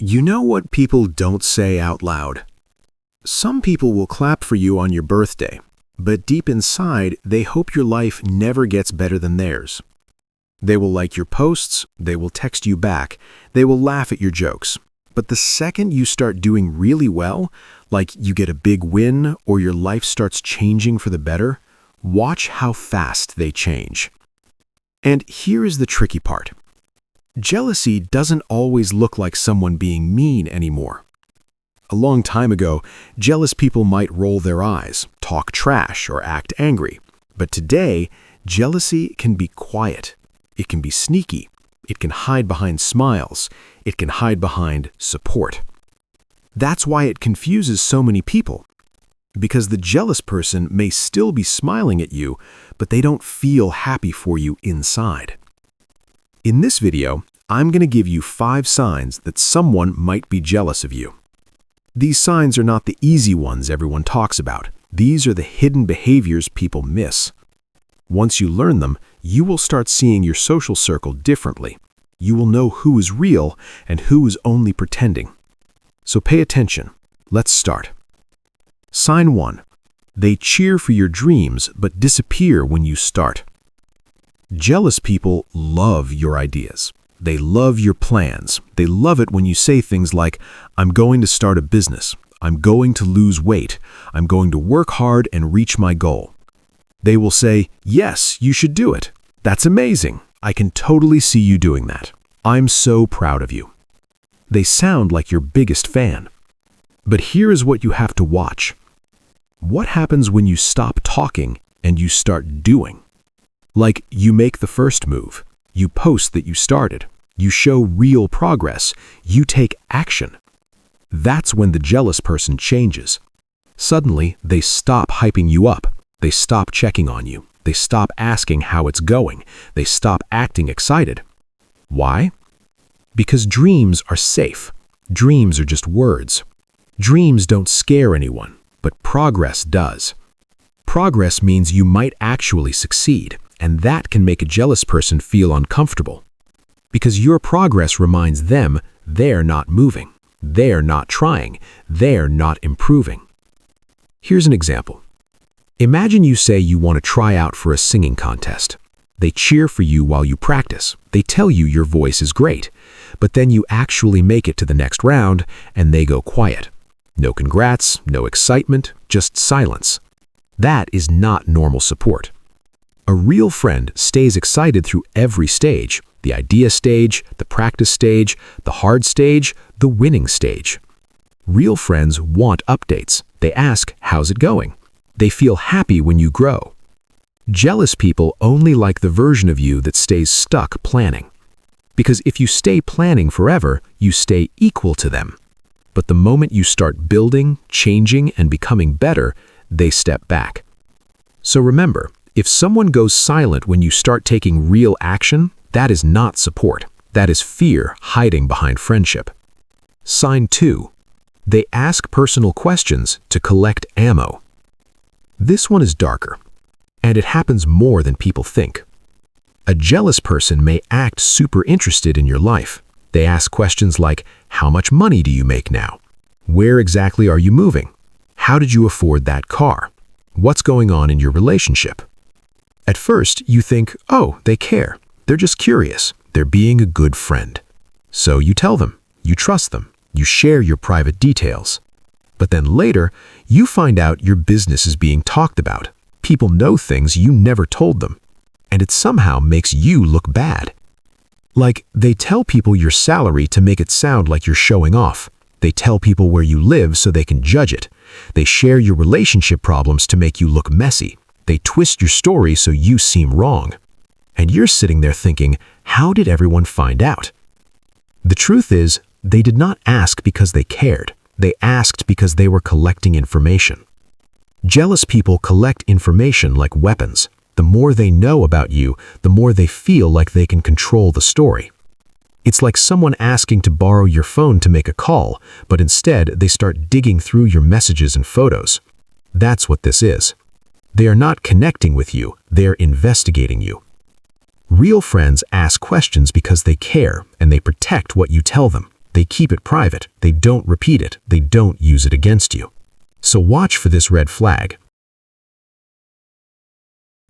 You know what people don't say out loud? Some people will clap for you on your birthday, but deep inside, they hope your life never gets better than theirs. They will like your posts, they will text you back, they will laugh at your jokes. But the second you start doing really well, like you get a big win or your life starts changing for the better, watch how fast they change. And here is the tricky part. Jealousy doesn't always look like someone being mean anymore. A long time ago, jealous people might roll their eyes, talk trash, or act angry. But today, jealousy can be quiet. It can be sneaky. It can hide behind smiles. It can hide behind support. That's why it confuses so many people. Because the jealous person may still be smiling at you, but they don't feel happy for you inside. In this video, I'm going to give you 5 signs that someone might be jealous of you. These signs are not the easy ones everyone talks about. These are the hidden behaviors people miss. Once you learn them, you will start seeing your social circle differently. You will know who is real and who is only pretending. So pay attention. Let's start. Sign 1. They cheer for your dreams but disappear when you start. Jealous people love your ideas. They love your plans. They love it when you say things like, "I'm going to start a business. I'm going to lose weight. I'm going to work hard and reach my goal." They will say, "Yes, you should do it. That's amazing. I can totally see you doing that. I'm so proud of you." They sound like your biggest fan. But here is what you have to watch. What happens when you stop talking and you start doing? Like, you make the first move, you post that you started, you show real progress, you take action. That's when the jealous person changes. Suddenly, they stop hyping you up, they stop checking on you, they stop asking how it's going, they stop acting excited. Why? Because dreams are safe. Dreams are just words. Dreams don't scare anyone, but progress does. Progress means you might actually succeed. And that can make a jealous person feel uncomfortable. Because your progress reminds them they're not moving, they're not trying, they're not improving. Here's an example. Imagine you say you want to try out for a singing contest. They cheer for you while you practice. They tell you your voice is great. But then you actually make it to the next round and they go quiet. No congrats, no excitement, just silence. That is not normal support. A real friend stays excited through every stage, the idea stage, the practice stage, the hard stage, the winning stage. Real friends want updates. They ask, "How's it going?" They feel happy when you grow. Jealous people only like the version of you that stays stuck planning. Because if you stay planning forever, you stay equal to them. But the moment you start building, changing, and becoming better, they step back. So remember, if someone goes silent when you start taking real action, that is not support. That is fear hiding behind friendship. Sign 2. They ask personal questions to collect ammo. This one is darker, and it happens more than people think. A jealous person may act super interested in your life. They ask questions like, "How much money do you make now? Where exactly are you moving? How did you afford that car? What's going on in your relationship?" At first, you think, "Oh, they care. They're just curious. They're being a good friend." So you tell them, you trust them, you share your private details. But then later, you find out your business is being talked about. People know things you never told them. And it somehow makes you look bad. Like, they tell people your salary to make it sound like you're showing off. They tell people where you live so they can judge it. They share your relationship problems to make you look messy. They twist your story so you seem wrong. And you're sitting there thinking, how did everyone find out? The truth is, they did not ask because they cared. They asked because they were collecting information. Jealous people collect information like weapons. The more they know about you, the more they feel like they can control the story. It's like someone asking to borrow your phone to make a call, but instead they start digging through your messages and photos. That's what this is. They are not connecting with you, they're investigating you. Real friends ask questions because they care and they protect what you tell them. They keep it private, they don't repeat it, they don't use it against you. So watch for this red flag.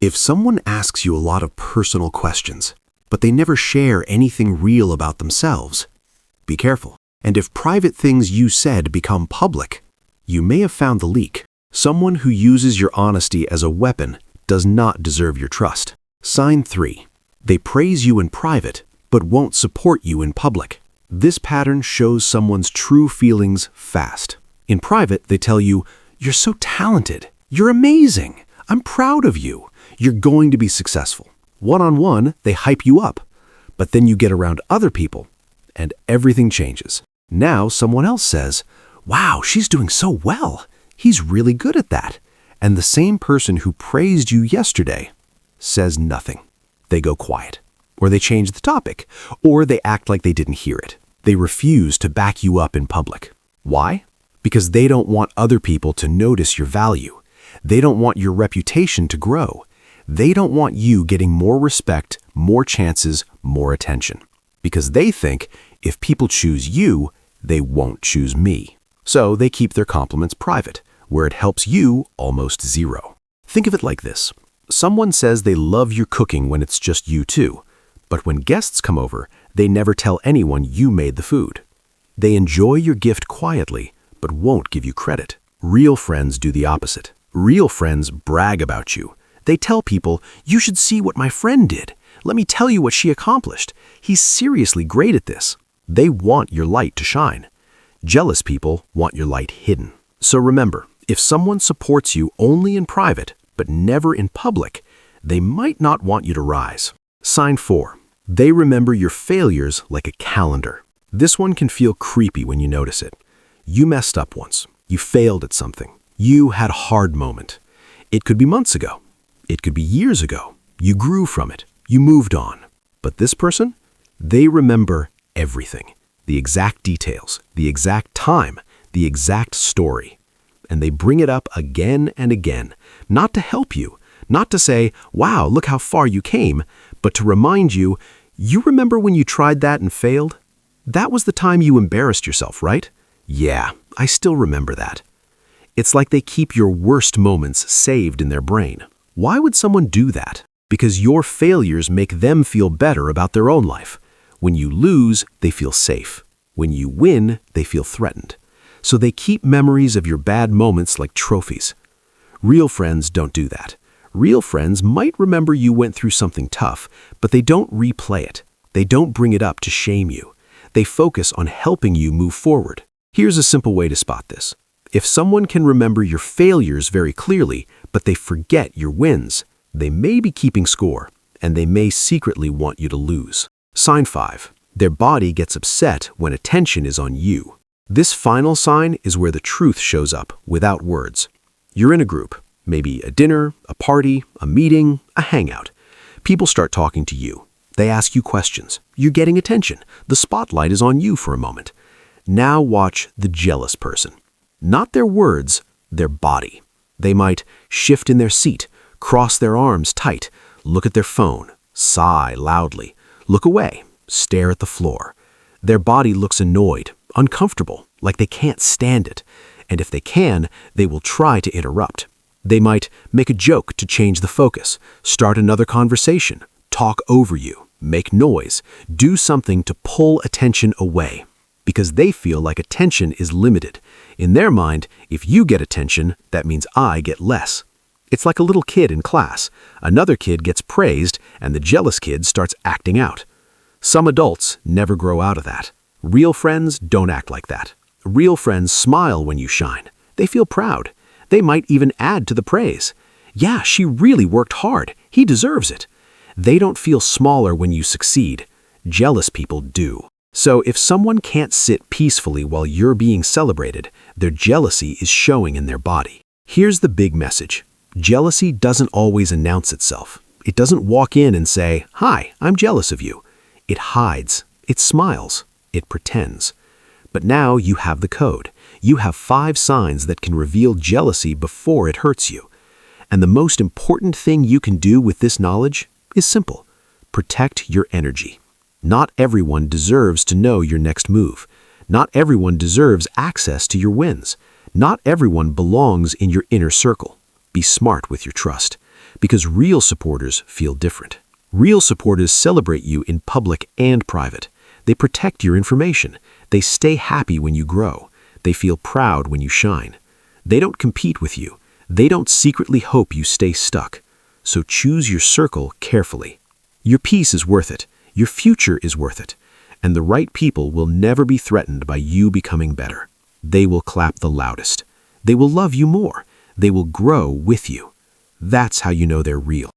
If someone asks you a lot of personal questions, but they never share anything real about themselves, be careful. And if private things you said become public, you may have found the leak. Someone who uses your honesty as a weapon does not deserve your trust. Sign 3. They praise you in private, but won't support you in public. This pattern shows someone's true feelings fast. In private, they tell you, "You're so talented. You're amazing. I'm proud of you. You're going to be successful." One-on-one, they hype you up. But then you get around other people, and everything changes. Now someone else says, "Wow, she's doing so well. He's really good at that." And the same person who praised you yesterday says nothing. They go quiet, or they change the topic, or they act like they didn't hear it. They refuse to back you up in public. Why? Because they don't want other people to notice your value. They don't want your reputation to grow. They don't want you getting more respect, more chances, more attention. Because they think if people choose you, they won't choose me. So they keep their compliments private, where it helps you almost zero. Think of it like this. Someone says they love your cooking when it's just you two, but when guests come over, they never tell anyone you made the food. They enjoy your gift quietly, but won't give you credit. Real friends do the opposite. Real friends brag about you. They tell people, "You should see what my friend did. Let me tell you what she accomplished. He's seriously great at this." They want your light to shine. Jealous people want your light hidden. So remember, if someone supports you only in private, but never in public, they might not want you to rise. Sign 4. They remember your failures like a calendar. This one can feel creepy when you notice it. You messed up once. You failed at something. You had a hard moment. It could be months ago. It could be years ago. You grew from it. You moved on. But this person? They remember everything. The exact details, the exact time, the exact story. And they bring it up again and again, not to help you, not to say, "Wow, look how far you came," but to remind you, "You remember when you tried that and failed? That was the time you embarrassed yourself, right? Yeah, I still remember that." It's like they keep your worst moments saved in their brain. Why would someone do that? Because your failures make them feel better about their own life. When you lose, they feel safe. When you win, they feel threatened. So they keep memories of your bad moments like trophies. Real friends don't do that. Real friends might remember you went through something tough, but they don't replay it. They don't bring it up to shame you. They focus on helping you move forward. Here's a simple way to spot this. If someone can remember your failures very clearly, but they forget your wins, they may be keeping score, and they may secretly want you to lose. Sign 5. Their body gets upset when attention is on you. This final sign is where the truth shows up without words. You're in a group, maybe a dinner, a party, a meeting, a hangout. People start talking to you. They ask you questions. You're getting attention. The spotlight is on you for a moment. Now watch the jealous person. Not their words, their body. They might shift in their seat, cross their arms tight, look at their phone, sigh loudly, look away, stare at the floor. Their body looks annoyed, uncomfortable, like they can't stand it. And if they can, they will try to interrupt. They might make a joke to change the focus, start another conversation, talk over you, make noise, do something to pull attention away. Because they feel like attention is limited. In their mind, if you get attention, that means I get less. It's like a little kid in class. Another kid gets praised, and the jealous kid starts acting out. Some adults never grow out of that. Real friends don't act like that. Real friends smile when you shine. They feel proud. They might even add to the praise. Yeah, she really worked hard. He deserves it. They don't feel smaller when you succeed. Jealous people do. So if someone can't sit peacefully while you're being celebrated, their jealousy is showing in their body. Here's the big message. Jealousy doesn't always announce itself. It doesn't walk in and say, "Hi, I'm jealous of you." It hides. It smiles. It pretends. But now you have the code. You have 5 signs that can reveal jealousy before it hurts you. And the most important thing you can do with this knowledge is simple. Protect your energy. Not everyone deserves to know your next move. Not everyone deserves access to your wins. Not everyone belongs in your inner circle. Be smart with your trust, because real supporters feel different. Real supporters celebrate you in public and private. They protect your information. They stay happy when you grow. They feel proud when you shine. They don't compete with you. They don't secretly hope you stay stuck. So choose your circle carefully. Your peace is worth it. Your future is worth it. And the right people will never be threatened by you becoming better. They will clap the loudest. They will love you more. They will grow with you. That's how you know they're real.